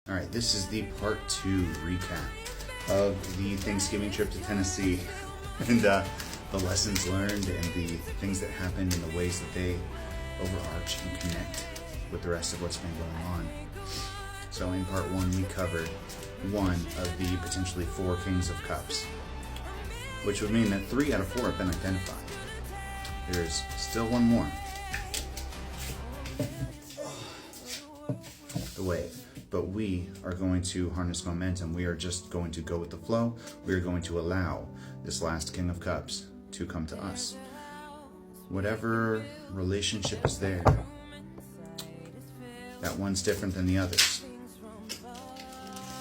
All right, this is the part 2 recap of the Thanksgiving trip to Tennessee and the lessons learned and the things that happened and the ways that they overarch and connect with the rest of what's been going on. So in part 1, we covered one of the potentially 4 Kings of Cups, which would mean that 3 out of 4 have been identified. There's still one more. The wave. But we are going to harness momentum. We are just going to go with the flow. We are going to allow this last King of Cups to come to us. Whatever relationship is there, that one's different than the others.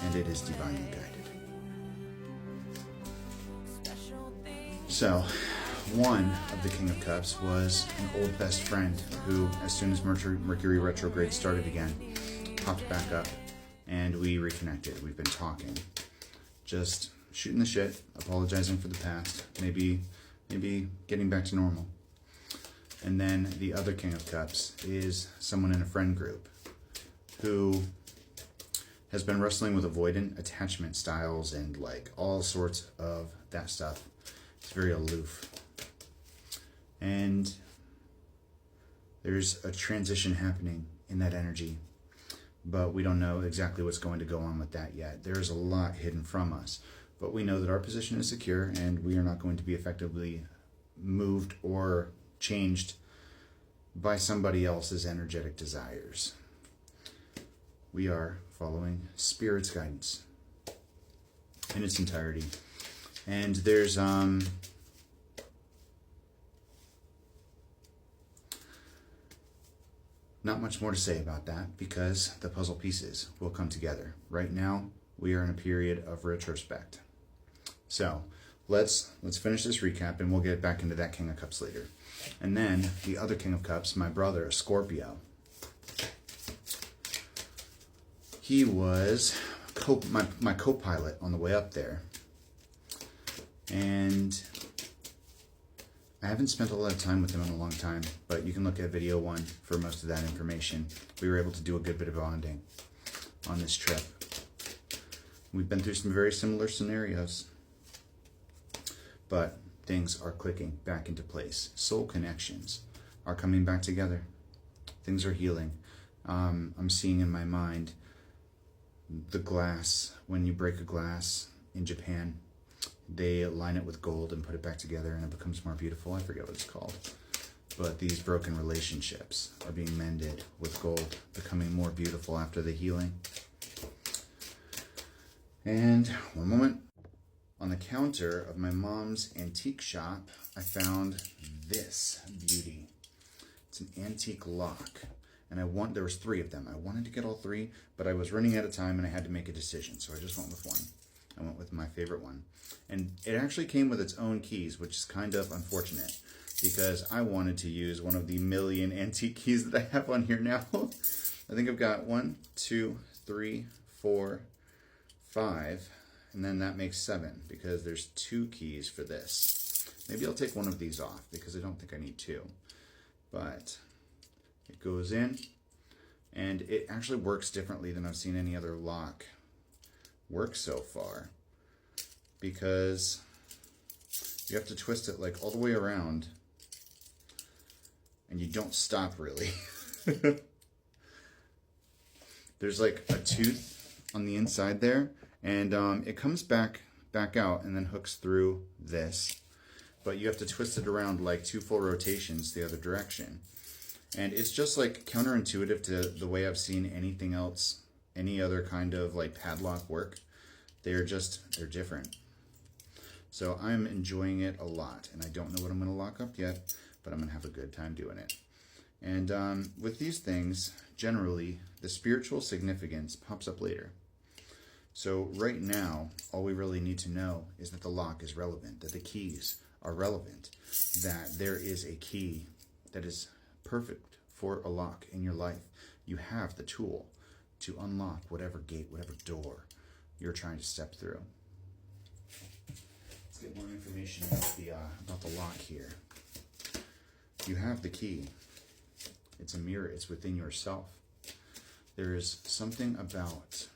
And it is divinely guided. So, one of the King of Cups was an old best friend who, as soon as Mercury retrograde started again, popped back up and we reconnected. We've been talking, just shooting the shit, apologizing for the past, maybe getting back to normal. And then the other King of Cups is someone in a friend group who has been wrestling with avoidant attachment styles and like all sorts of that stuff. It's very aloof. And there's a transition happening in that energy, but we don't know exactly what's going to go on with that yet. There's a lot hidden from us, but we know that our position is secure and we are not going to be effectively moved or changed by somebody else's energetic desires. We are following Spirit's guidance in its entirety. And there's not much more to say about that because the puzzle pieces will come together. Right now, we are in a period of retrospect. So let's finish this recap and we'll get back into that King of Cups later. And then the other King of Cups, my brother, Scorpio. He was my co-pilot on the way up there. And I haven't spent a lot of time with him in a long time, but you can look at video 1 for most of that information. We were able to do a good bit of bonding on this trip. We've been through some very similar scenarios, but things are clicking back into place. Soul connections are coming back together. Things are healing. I'm seeing in my mind the glass, when you break a glass in Japan, they line it with gold and put it back together and it becomes more beautiful. I forget what it's called. But these broken relationships are being mended with gold, becoming more beautiful after the healing. And one moment. On the counter of my mom's antique shop, I found this beauty. It's an antique lock. And there was 3 of them. I wanted to get all 3, but I was running out of time and I had to make a decision. So I just went with one. I went with my favorite one. And it actually came with its own keys, which is kind of unfortunate because I wanted to use one of the million antique keys that I have on here now. I think I've got 1, 2, 3, 4, 5, and then that makes 7 because there's 2 keys for this. Maybe I'll take one of these off because I don't think I need 2. But it goes in and it actually works differently than I've seen any other lock work so far, because you have to twist it like all the way around and you don't stop really. There's like a tooth on the inside there and it comes back out and then hooks through this, but you have to twist it around like 2 full rotations the other direction. And it's just like counterintuitive to the way I've seen anything else, any other kind of like padlock work. They're different. So I'm enjoying it a lot, and I don't know what I'm going to lock up yet, but I'm going to have a good time doing it. And with these things, generally, the spiritual significance pops up later. So right now, all we really need to know is that the lock is relevant, that the keys are relevant, that there is a key that is perfect for a lock in your life. You have the tool to unlock whatever gate, whatever door you're trying to step through. Let's get more information about the lock here. You have the key. It's a mirror. It's within yourself. There is something about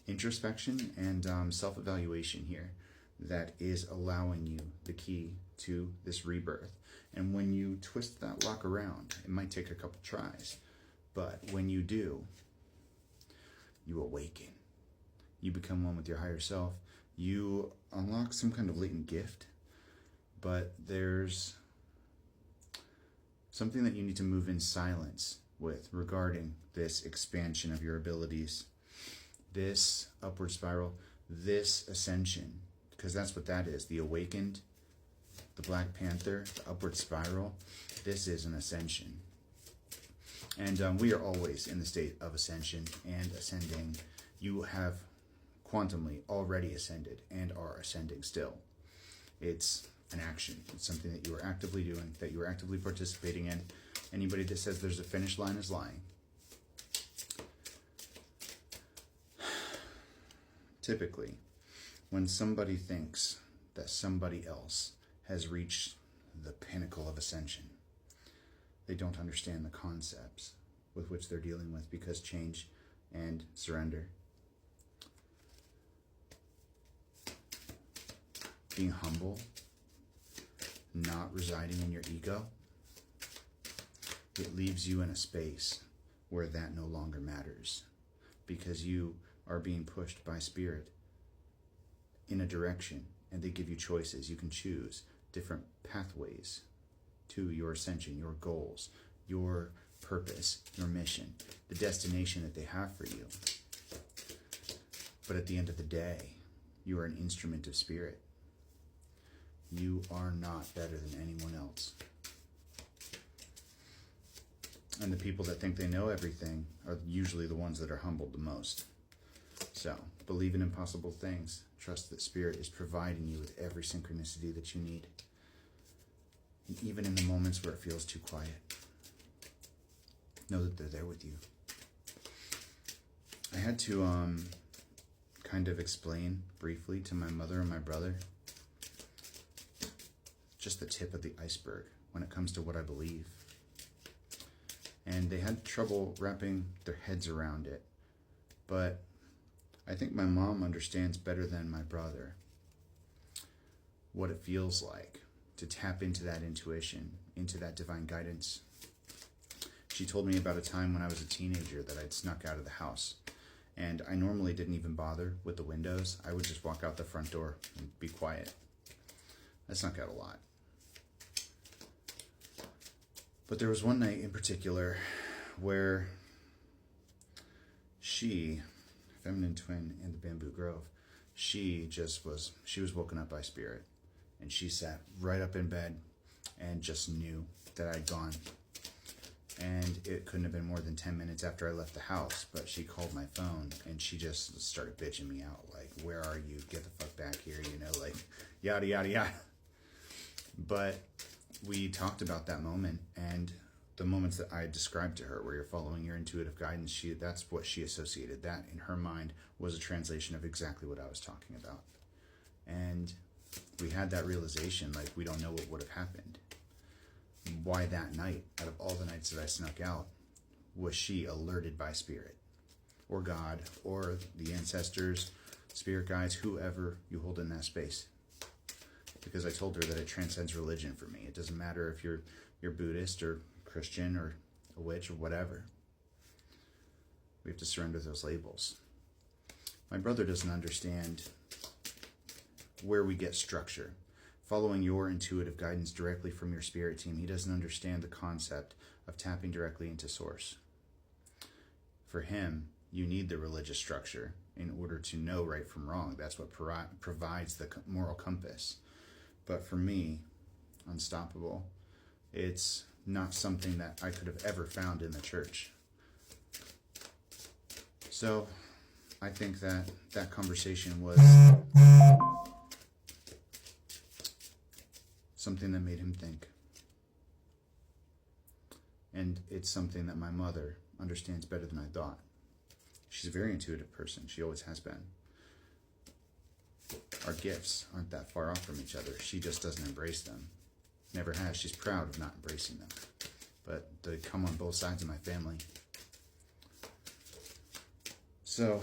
introspection and self-evaluation here that is allowing you the key to this rebirth. And when you twist that lock around, it might take a couple tries, but when you do, you awaken. You become one with your higher self. You unlock some kind of latent gift, but there's something that you need to move in silence with regarding this expansion of your abilities, this upward spiral, this ascension, because that's what that is. The awakened, the Black Panther, the upward spiral, this is an ascension. And we are always in the state of ascension and ascending. You have quantumly already ascended and are ascending still. It's an action. It's something that you are actively doing, that you are actively participating in. Anybody that says there's a finish line is lying. Typically, when somebody thinks that somebody else has reached the pinnacle of ascension, they don't understand the concepts with which they're dealing with, because change and surrender, being humble, not residing in your ego, it leaves you in a space where that no longer matters, because you are being pushed by spirit in a direction, and they give you choices. You can choose different pathways to your ascension, your goals, your purpose, your mission, the destination that they have for you. But at the end of the day, you are an instrument of spirit. You are not better than anyone else. And the people that think they know everything are usually the ones that are humbled the most. So, believe in impossible things. Trust that Spirit is providing you with every synchronicity that you need. And even in the moments where it feels too quiet, know that they're there with you. I had to kind of explain briefly to my mother and my brother just the tip of the iceberg when it comes to what I believe. And they had trouble wrapping their heads around it. But I think my mom understands better than my brother what it feels like to tap into that intuition, into that divine guidance. She told me about a time when I was a teenager that I'd snuck out of the house. And I normally didn't even bother with the windows. I would just walk out the front door and be quiet. I snuck out a lot. But there was one night in particular where she, feminine twin in the Bamboo Grove, she was woken up by spirit. And she sat right up in bed and just knew that I'd gone. And it couldn't have been more than 10 minutes after I left the house, but she called my phone and she just started bitching me out, like, where are you? Get the fuck back here, like, yada, yada, yada. But we talked about that moment, and the moments that I described to her where you're following your intuitive guidance, that's what she associated. That, in her mind, was a translation of exactly what I was talking about. And we had that realization, like, we don't know what would have happened. Why that night, out of all the nights that I snuck out, was she alerted by spirit or God or the ancestors, spirit guides, whoever you hold in that space? Because I told her that it transcends religion for me. It doesn't matter if you're Buddhist or Christian or a witch or whatever. We have to surrender those labels. My brother doesn't understand where we get structure. Following your intuitive guidance directly from your spirit team, he doesn't understand the concept of tapping directly into source. For him, you need the religious structure in order to know right from wrong. That's what provides the moral compass. But for me, Unstoppable, it's not something that I could have ever found in the church. So I think that conversation was something that made him think. And it's something that my mother understands better than I thought. She's a very intuitive person. She always has been. Our gifts aren't that far off from each other. She just doesn't embrace them. Never has. She's proud of not embracing them. But they come on both sides of my family. So